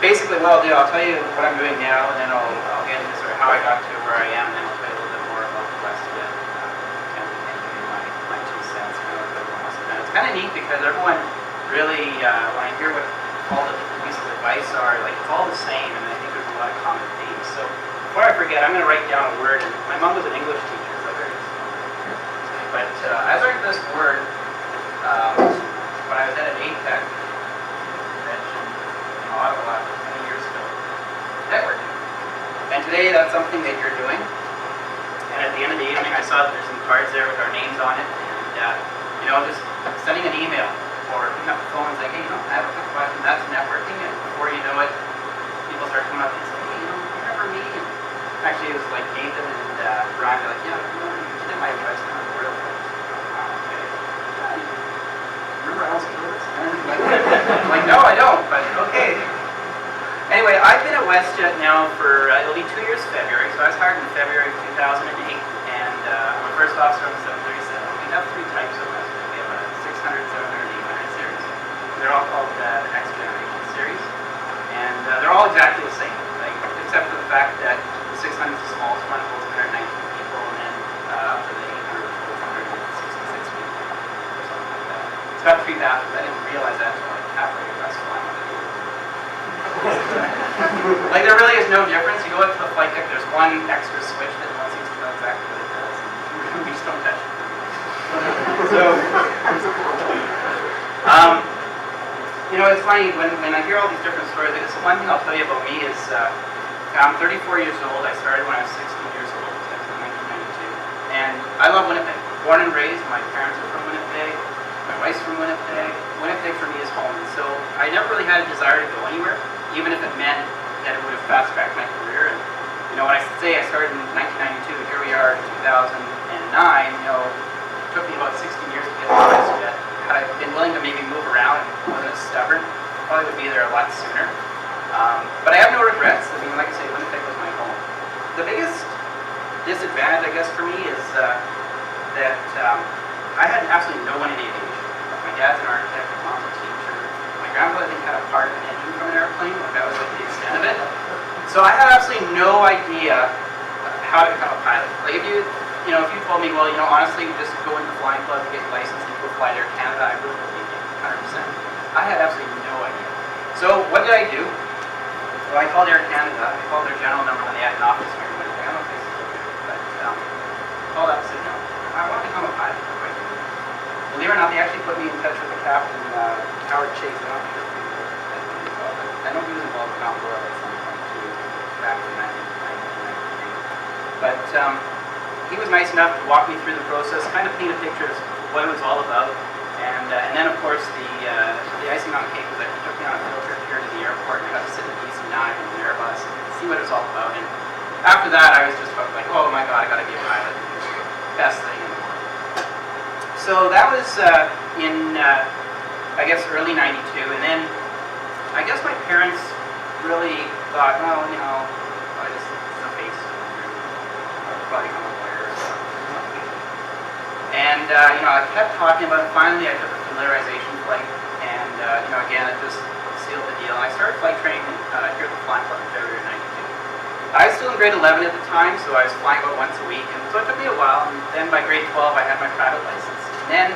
basically, what I'll do, I'll tell you what I'm doing now, and then I'll get into sort of how I got to where I am, and then I'll tell you a little bit more about the WestJet, and give you my 2 cents, kind of what everyone else has done. It's kind of neat because everyone really, when I hear what all the different pieces of advice are, like it's all the same, and I think there's a lot of common themes. So before I forget, I'm going to write down a word, and my mom was an English teacher, so but I learned this word when I was at an APEC convention in Ottawa many years ago, networking. And today that's something that you're doing. And at the end of the evening I saw that there's some cards there with our names on it, and just sending an email or picking up the phone and saying, hey, I have a quick question, that's networking, and before you know it, people start coming up and saying, hey, you remember me? And actually it was like Nathan and Brian, they're like, yeah, you did my advice on the real folks. Remember Alice Curtis? Like, no, I don't, but okay. Anyway, I've been at WestJet now for, it'll be 2 years February, so I was hired in February of 2008, and I'm a first officer on the 737. We have 3 types of WestJet. We have a 600, 700, 800 series. They're all called the Next Generation series, and they're all exactly the same, like, except for the fact that the 600 is the smallest one, holds 119 people, and then up to the 800 holds 166 people, or something like that. It's got 3 bathrooms. I didn't realize that until like halfway across the line. Like there really is no difference. You go up to the flight deck, there's one extra switch that no one seems to know exactly what it does. We just don't touch it. So, it's funny when I hear all these different stories. Like, one thing I'll tell you about me is I'm 34 years old. I started when I was 16 years old. That was in 1992. And I love Winnipeg. Born and raised. My parents are from Winnipeg. My wife's from Winnipeg. Winnipeg for me is home. And so I never really had a desire to go anywhere, even if it meant that it would have fast-tracked my career. And when I say I started in 1992, here we are in 2009. It took me about 16 years to get to WestJet. Had I been willing to maybe move around and wasn't as stubborn, I probably would be there a lot sooner. But I have no regrets. I mean, like I say, Winnipeg was my home. The biggest disadvantage, I guess, for me is that I had absolutely no one in aviation. My dad's an architect, my mom's a teacher. My grandfather, I think, had a part of an engine from an airplane. Like, that was like the extent of it. So I had absolutely no idea how to become a pilot. Like, if you told me, well, honestly, just go into the flying club, get your license, and go fly to Air Canada, I really believe you 100%. I had absolutely no idea. So what did I do? Well, I called Air Canada. I called their general number when they had an office here in Winnipeg. I don't know if they still do, but I called up and said, I want to become a pilot. Believe it or not, they actually put me in touch with the captain, Howard Chase. I'm not sure if you know that name as well, but I know he was involved in Outdoor at some point too, back in 1993. But he was nice enough to walk me through the process, kind of paint a picture of what it was all about. And then, of course, the icing on the cake was that he took me on a field trip here to the airport, and I got to sit in the DC-9 in an Airbus and see what it was all about. And after that, I was just like, oh my God, I got to be a pilot. Best thing in the world. So that was in, I guess, early '92, and then I guess my parents really thought, well, it's a face. I'll probably become a lawyer or something. And I kept talking about it. Finally, I took a familiarization flight, and again, it just sealed the deal. And I started flight training here at the Flying Club in February '92. I was still in grade 11 at the time, so I was flying about once a week, and so it took me a while. And then by grade 12, I had my private license. And then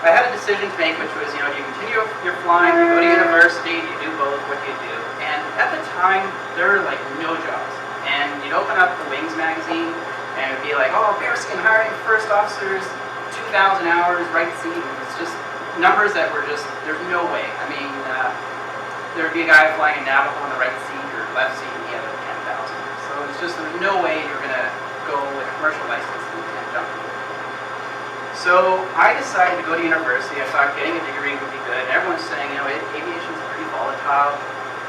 I had a decision to make, which was, do you continue your flying, you go to university, do you do both, what do you do? And at the time, there were like no jobs. And you'd open up the Wings magazine, and it'd be like, oh, Bearskin hiring first officers, 2,000 hours, right seat. It's just numbers that were just, there's no way. I mean, there would be a guy flying a Navajo on the right seat or left seat, and he had a 10,000. So it's just, there's no way you're going to go with a commercial license and jump into it. So I decided to go to university. I thought getting a degree would be good. And everyone's saying, aviation's pretty volatile.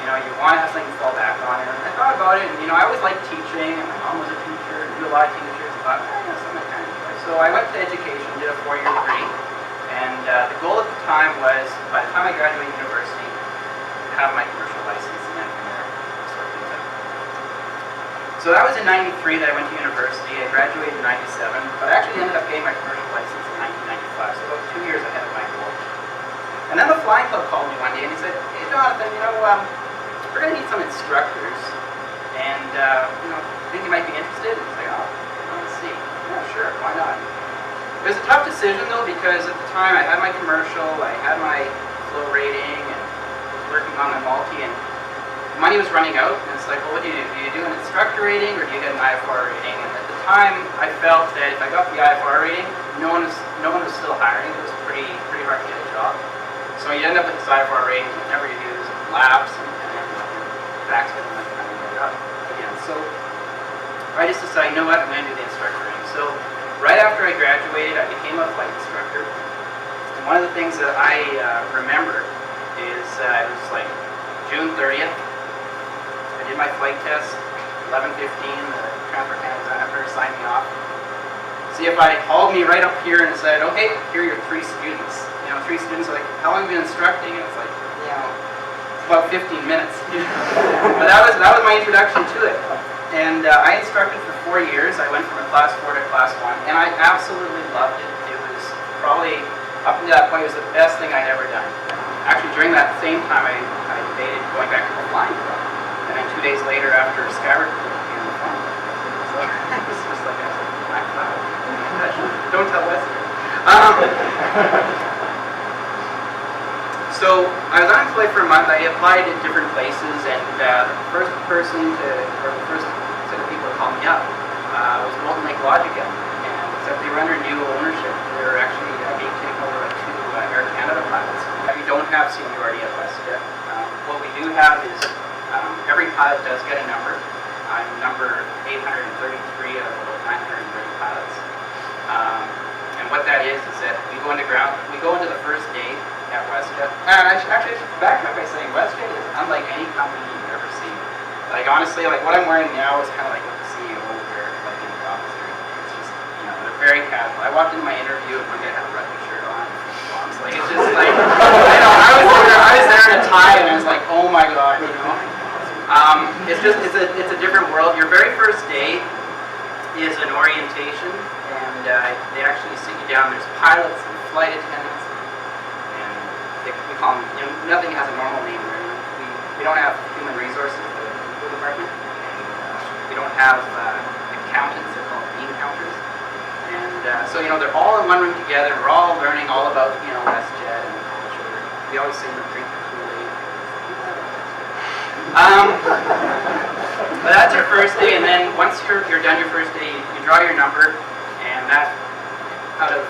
You want to have something to fall back on. And I thought about it, and I always liked teaching, and my mom was a teacher, and knew a lot of teachers. I thought, something I kind of enjoy. So I went to education, did a 4-year degree, and the goal at the time was, by the time I graduated university, have my commercial license, and then from there, sort things out. So that was in '93 that I went to university. I graduated in '97, but I actually ended up getting my commercial license in 1995, so about 2 years ahead of my goal. And then the Flying Club called me one day, and he said, hey, Jonathan, we're going to need some instructors, and think you might be interested? It's like, oh, let's see. Yeah, sure, why not? It was a tough decision though, because at the time I had my commercial, I had my flow rating, and was working on my multi, and money was running out, and it's like, well, what do? Do you do an instructor rating, or do you get an IFR rating? And at the time, I felt that if I got the IFR rating, no one was still hiring. It was pretty hard to get a job. So you end up with this IFR rating, whenever you do some laps, and then backspin and trying to get it up again. So I just decided, you know what, I'm going to do the instructor rating. So right after I graduated, I became a flight instructor. And one of the things that I remember is it was like June 30th. I did my flight test, 11:15. The Transport Canada designer signed me off. CFI called me right up here and said, okay, here are your 3 students. 3 students are like, how long have you been instructing? And it's like, it's about 15 minutes. But that was my introduction to it. And I instructed for 4 years. I went from a class 4 to class 1, and I absolutely loved it. It was probably, up to that point, it was the best thing I'd ever done. Actually, during that same time, I debated going back to the flying club. And then 2 days later, after Scabbard became the flying club. So it was just like, I was like, my God. Don't tell WestJet. So I was unemployed for a month. I applied at different places, and the first set of people to call me up was Molten Lake Logica, and except they were under new ownership. They were actually being taken over by 2 Air Canada pilots. We don't have seniority at WestJet. What we do have is every pilot does get a number. I'm number 833 out of about 930 pilots. And what that is that we go into the first day at WestJet. And I should back up by saying WestJet is unlike any company you've ever seen. Like honestly, like what I'm wearing now is kind of like what the CEO would wear, like in the office. It's just, they're very casual. I walked into my interview and one guy had a rugby shirt on. So like it's just like, I was there in a tie, and I was like, oh my God, It's a different world. Your very first day is an orientation, and they actually sit you down. There's pilots and flight attendants, and we call them, nothing has a normal name there. We don't have human resources, the department, and we don't have accountants. They're called bean counters, and so they're all in one room together. We're all learning all about WestJet and the culture. We always say we drink the Kool-Aid. But that's your first day, and then once you're done your first day, you draw your number, and that out of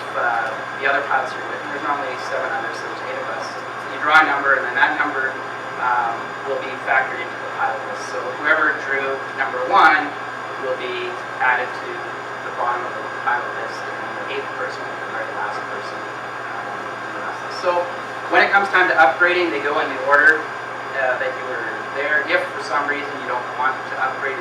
the other pilots you're with, there's normally 7 others, so there's 8 of us. So you draw a number, and then that number will be factored into the pilot list. So whoever drew number 1 will be added to the bottom of the pilot list, and the 8th person will be the very last person. So when it comes time to upgrading, they go in the order that you were there. If for some reason you don't want to upgrade